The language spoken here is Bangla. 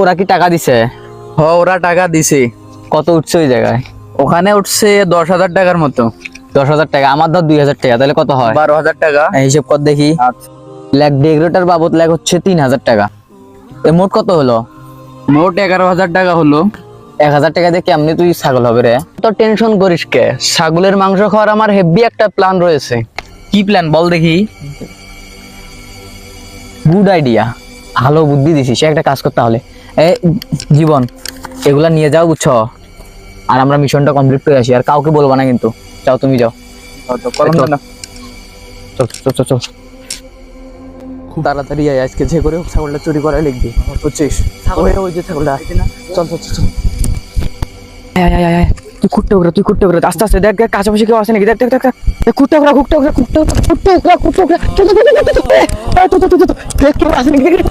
ওরা কি টাকা দিছে? ওরা টাকা দিছে। কত উঠছে ওই জায়গায়? ওখানে উঠছে 10,000 টাকার মতো। 10,000 টাকা, আমার ধর 2,000 টাকা, তাহলে কত হয়? 12,000 টাকা। হিসেব কর দেখি। ল্যাগ ডেকোরেটর বাবদ ল্যাগ হচ্ছে 3,000 টাকা। মোট কত হলো? মোট 11,000 টাকা হলো। 1,000 টাকা দিয়ে কেমনি তুই ছাগল হবে রে? তো টেনশন করিস কে, ছাগলের মাংস খাওয়ার আমার হেভি একটা প্ল্যান রয়েছে। কি প্ল্যান বল দেখি। গুড আইডিয়া, ভালো বুদ্ধি দিছিস। একটা কাজ করতে হলে জীবন, এগুলা নিয়ে যাও বুঝছো, আর আমরা মিশনটা কমপ্লিট করে আসি। আর কাউকে বলবো না কিন্তু। যাও, তুমি যাও। চল চল চল চল, খুব তাড়াতাড়ি আয়, আজকে যে করে হোক ছাগলটা চুরি করাই লিখবি, বুঝছিস? ওই যে ছাগলটা, চল চল চল। তুই কুট্টে ওরা, তুই কুট্টে ওরা, আস্তে আস্তে দেখ, কাছাকাছি কেউ আসে নাকি, দেখ দেখ দেখ দেখ, কুট্টে ওরা, কুট্টে ওরা, কুট্টে ওরা, কুট্টে ওরা, কুট্টে ওরা, কেউ আসে নাকি, দেখ।